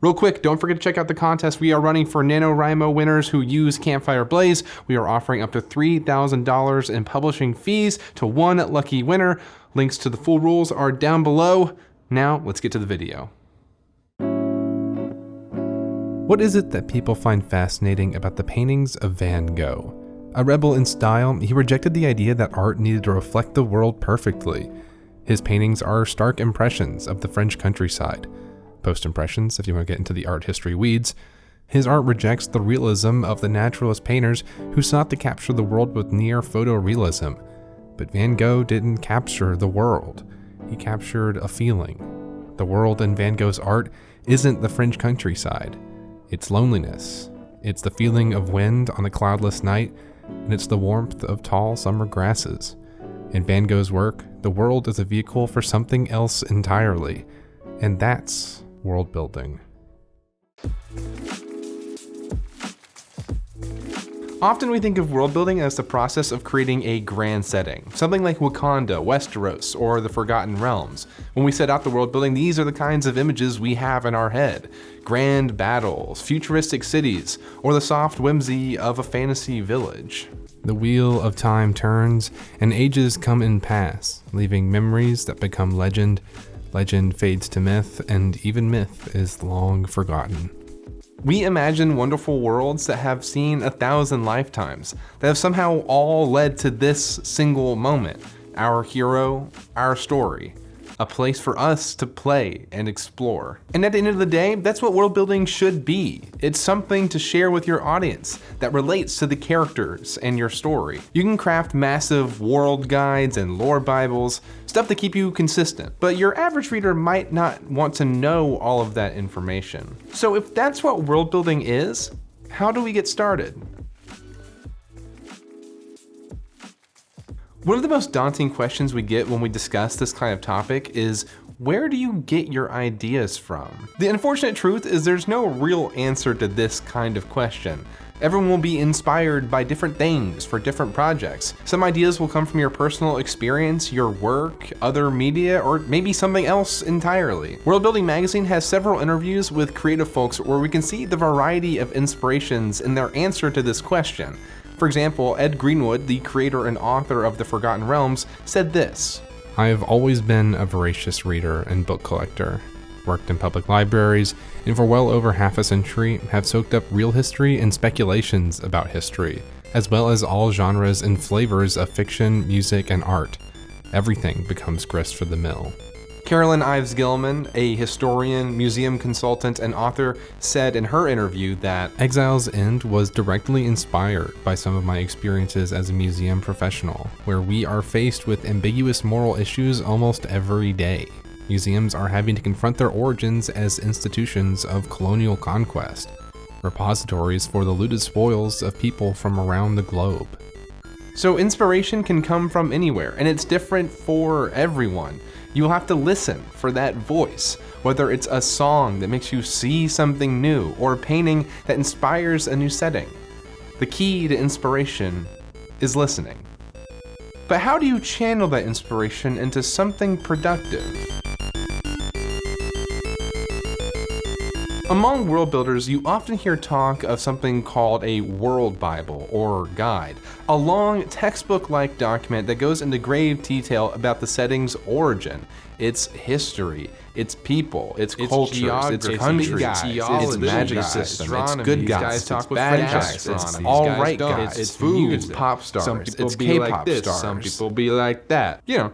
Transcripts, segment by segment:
Real quick, don't forget to check out the contest we are running for NaNoWriMo winners who use Campfire Blaze. We are offering up to $3,000 in publishing fees to one lucky winner. Links to the full rules are down below. Now, let's get to the video. What is it that people find fascinating about the paintings of Van Gogh? A rebel in style, he rejected the idea that art needed to reflect the world perfectly. His paintings are stark impressions of the French countryside. Post-impressions, if you want to get into the art history weeds. His art rejects the realism of the naturalist painters who sought to capture the world with near photorealism. But Van Gogh didn't capture the world. He captured a feeling. The world in Van Gogh's art isn't the French countryside. It's loneliness. It's the feeling of wind on a cloudless night, and it's the warmth of tall summer grasses. In Van Gogh's work, the world is a vehicle for something else entirely, and that's world building. Often we think of world building as the process of creating a grand setting, something like Wakanda, Westeros, or the Forgotten Realms. When we set out the world building, these are the kinds of images we have in our head. Grand battles, futuristic cities, or the soft whimsy of a fantasy village. The wheel of time turns, and ages come and pass, leaving memories that become legend. Legend fades to myth, and even myth is long forgotten. We imagine wonderful worlds that have seen 1,000 lifetimes, that have somehow all led to this single moment, our hero, our story, a place for us to play and explore. And at the end of the day, that's what world building should be. It's something to share with your audience that relates to the characters and your story. You can craft massive world guides and lore bibles, stuff to keep you consistent, but your average reader might not want to know all of that information. So if that's what world building is, how do we get started? One of the most daunting questions we get when we discuss this kind of topic is, where do you get your ideas from? The unfortunate truth is there's no real answer to this kind of question. Everyone will be inspired by different things for different projects. Some ideas will come from your personal experience, your work, other media, or maybe something else entirely. Worldbuilding magazine has several interviews with creative folks where we can see the variety of inspirations in their answer to this question. For example, Ed Greenwood, the creator and author of The Forgotten Realms, said this: "I have always been a voracious reader and book collector, worked in public libraries, and for well over half a century have soaked up real history and speculations about history, as well as all genres and flavors of fiction, music, and art. Everything becomes grist for the mill." Carolyn Ives Gilman, a historian, museum consultant, and author, said in her interview that Exile's End was directly inspired by some of my experiences as a museum professional, where we are faced with ambiguous moral issues almost every day. Museums are having to confront their origins as institutions of colonial conquest, repositories for the looted spoils of people from around the globe. So inspiration can come from anywhere, and it's different for everyone. You'll have to listen for that voice, whether it's a song that makes you see something new or a painting that inspires a new setting. The key to inspiration is listening. But how do you channel that inspiration into something productive? Among world builders, you often hear talk of something called a world Bible or guide, a long textbook-like document that goes into grave detail about the setting's origin, its history, its people, its cultures, its countries, its magic system, its good guys, its bad guys, its all-right guys, its food, its pop stars, its K-pop stars. Some people be like that. You know,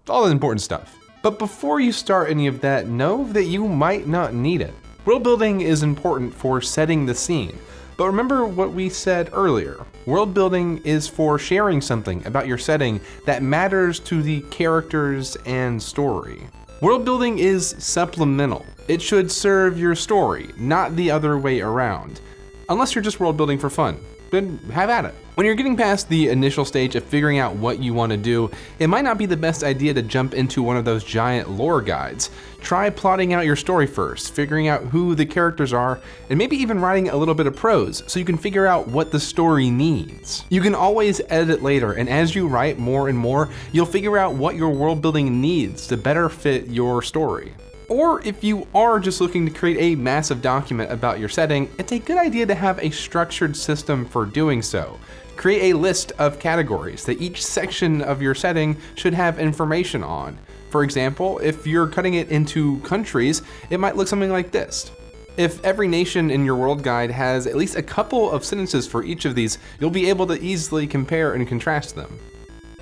all the important stuff. But before you start any of that, know that you might not need it. World building is important for setting the scene, but remember what we said earlier. World building is for sharing something about your setting that matters to the characters and story. World building is supplemental. It should serve your story, not the other way around. Unless you're just world building for fun, then have at it. When you're getting past the initial stage of figuring out what you want to do, it might not be the best idea to jump into one of those giant lore guides. Try plotting out your story first, figuring out who the characters are, and maybe even writing a little bit of prose so you can figure out what the story needs. You can always edit later, and as you write more and more, you'll figure out what your world building needs to better fit your story. Or if you are just looking to create a massive document about your setting, it's a good idea to have a structured system for doing so. Create a list of categories that each section of your setting should have information on. For example, if you're cutting it into countries, it might look something like this. If every nation in your world guide has at least a couple of sentences for each of these, you'll be able to easily compare and contrast them.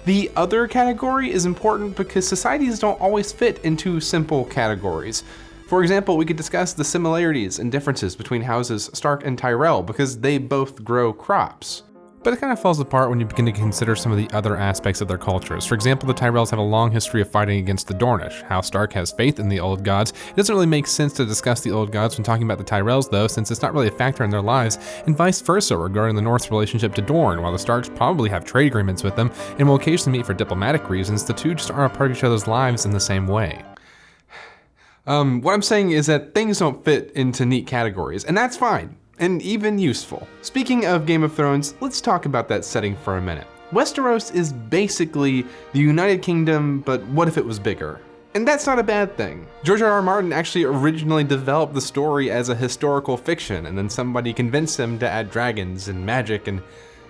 The other category is important because societies don't always fit into simple categories. For example, we could discuss the similarities and differences between houses Stark and Tyrell because they both grow crops. But it kind of falls apart when you begin to consider some of the other aspects of their cultures. For example, the Tyrells have a long history of fighting against the Dornish. House Stark has faith in the old gods. It doesn't really make sense to discuss the old gods when talking about the Tyrells though, since it's not really a factor in their lives, and vice versa regarding the North's relationship to Dorne. While the Starks probably have trade agreements with them and will occasionally meet for diplomatic reasons, the two just aren't a part of each other's lives in the same way. What I'm saying is that things don't fit into neat categories, and that's fine. And even useful. Speaking of Game of Thrones, let's talk about that setting for a minute. Westeros is basically the United Kingdom, but what if it was bigger? And that's not a bad thing. George R.R. Martin actually originally developed the story as a historical fiction, and then somebody convinced him to add dragons and magic, and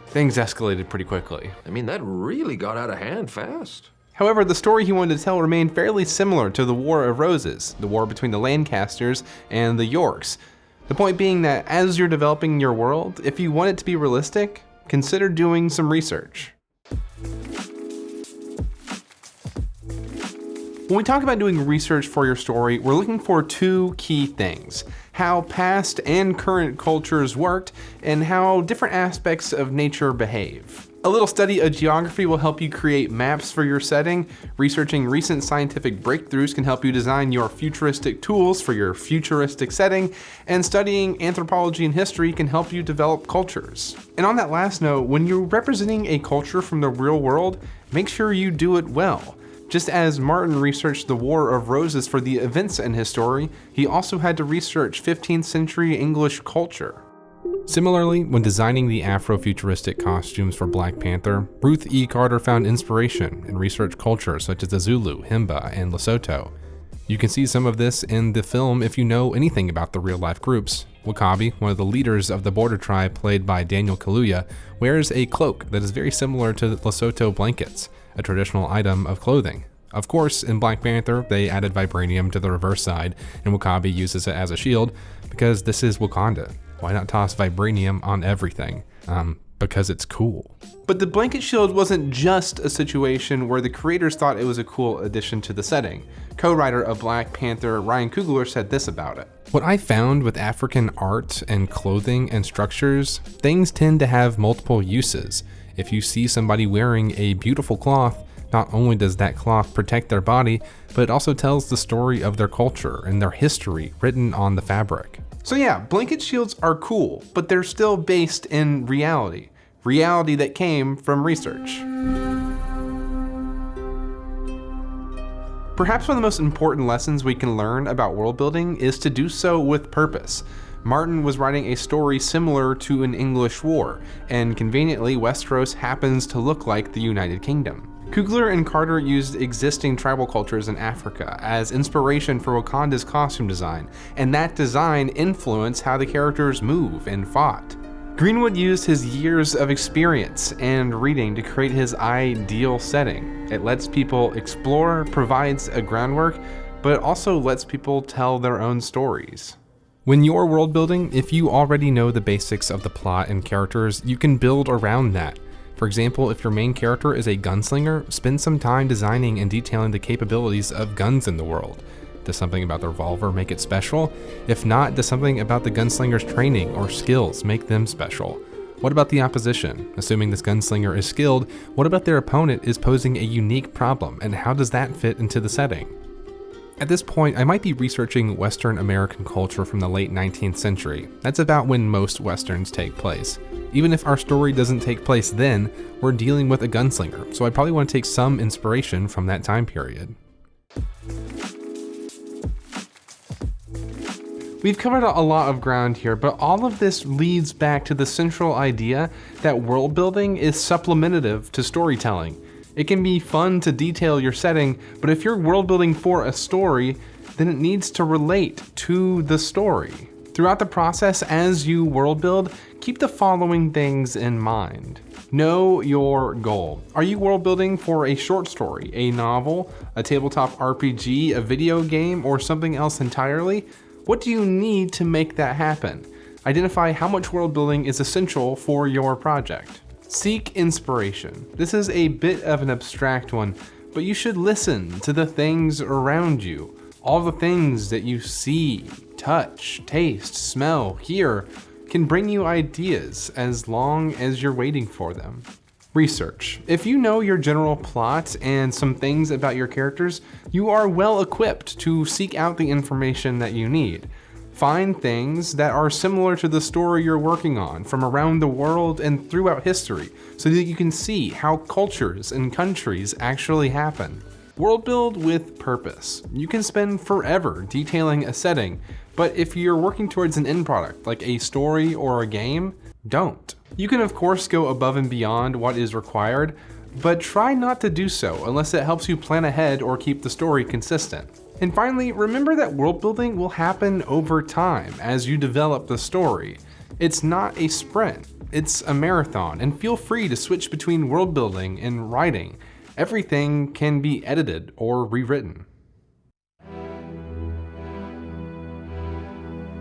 things escalated pretty quickly. I mean, that really got out of hand fast. However, the story he wanted to tell remained fairly similar to the War of Roses, the war between the Lancasters and the Yorks. The point being that as you're developing your world, if you want it to be realistic, consider doing some research. When we talk about doing research for your story, we're looking for two key things: how past and current cultures worked, and how different aspects of nature behave. A little study of geography will help you create maps for your setting. Researching recent scientific breakthroughs can help you design your futuristic tools for your futuristic setting, and studying anthropology and history can help you develop cultures. And on that last note, when you're representing a culture from the real world, make sure you do it well. Just as Martin researched the War of Roses for the events in his story, he also had to research 15th century English culture. Similarly, when designing the Afro-futuristic costumes for Black Panther, Ruth E. Carter found inspiration in research cultures such as the Zulu, Himba, and Lesotho. You can see some of this in the film if you know anything about the real-life groups. Wakabi, one of the leaders of the border tribe played by Daniel Kaluuya, wears a cloak that is very similar to the Lesotho blankets, a traditional item of clothing. Of course, in Black Panther, they added vibranium to the reverse side, and Wakabi uses it as a shield because this is Wakanda. Why not toss vibranium on everything? Because it's cool. But the blanket shield wasn't just a situation where the creators thought it was a cool addition to the setting. Co-writer of Black Panther, Ryan Coogler, said this about it. What I found with African art and clothing and structures, things tend to have multiple uses. If you see somebody wearing a beautiful cloth, not only does that cloth protect their body, but it also tells the story of their culture and their history written on the fabric. So yeah, blanket shields are cool, but they're still based in reality that came from research. Perhaps one of the most important lessons we can learn about world building is to do so with purpose. Martin was writing a story similar to an English war, and conveniently Westeros happens to look like the United Kingdom. Coogler and Carter used existing tribal cultures in Africa as inspiration for Wakanda's costume design, and that design influenced how the characters move and fought. Greenwood used his years of experience and reading to create his ideal setting. It lets people explore, provides a groundwork, but it also lets people tell their own stories. When you're world building, if you already know the basics of the plot and characters, you can build around that. For example, if your main character is a gunslinger, spend some time designing and detailing the capabilities of guns in the world. Does something about the revolver make it special? If not, does something about the gunslinger's training or skills make them special? What about the opposition? Assuming this gunslinger is skilled, what about their opponent is posing a unique problem, and how does that fit into the setting? At this point, I might be researching Western American culture from the late 19th century. That's about when most Westerns take place. Even if our story doesn't take place then, we're dealing with a gunslinger, so I probably want to take some inspiration from that time period. We've covered a lot of ground here, but all of this leads back to the central idea that world building is supplementative to storytelling. It can be fun to detail your setting, but if you're world building for a story, then it needs to relate to the story. Throughout the process, as you world build, keep the following things in mind. Know your goal. Are you world building for a short story, a novel, a tabletop RPG, a video game, or something else entirely? What do you need to make that happen? Identify how much world building is essential for your project. Seek inspiration. This is a bit of an abstract one, but you should listen to the things around you. All the things that you see, touch, taste, smell, hear can bring you ideas as long as you're waiting for them. Research. If you know your general plot and some things about your characters, you are well equipped to seek out the information that you need. Find things that are similar to the story you're working on from around the world and throughout history so that you can see how cultures and countries actually happen. World build with purpose. You can spend forever detailing a setting, but if you're working towards an end product like a story or a game, don't. You can of course go above and beyond what is required, but try not to do so unless it helps you plan ahead or keep the story consistent. And finally, remember that world building will happen over time as you develop the story. It's not a sprint, it's a marathon, and feel free to switch between world building and writing. Everything can be edited or rewritten.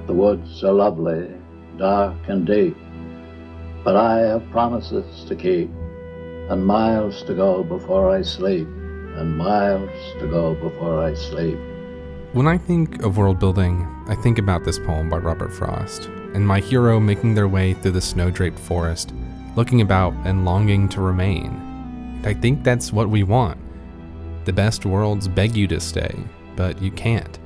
The woods are lovely, dark and deep, but I have promises to keep, and miles to go before I sleep, and miles to go before I sleep. When I think of world building, I think about this poem by Robert Frost, and my hero making their way through the snow-draped forest, looking about and longing to remain. I think that's what we want. The best worlds beg you to stay, but you can't.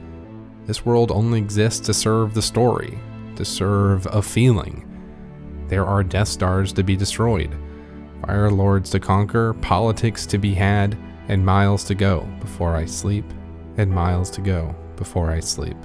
This world only exists to serve the story, to serve a feeling. There are Death Stars to be destroyed, Fire Lords to conquer, politics to be had, and miles to go before I sleep, and miles to go before I sleep.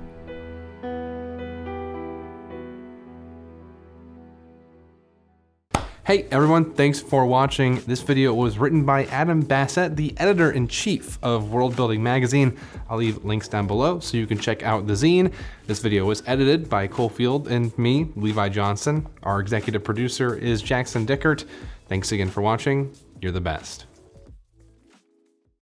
Hey everyone, thanks for watching. This video was written by Adam Bassett, the editor-in-chief of World Building magazine. I'll leave links down below so you can check out the zine. This video was edited by Colefield and me, Levi Johnson. Our executive producer is Jackson Dickert. Thanks again for watching. You're the best.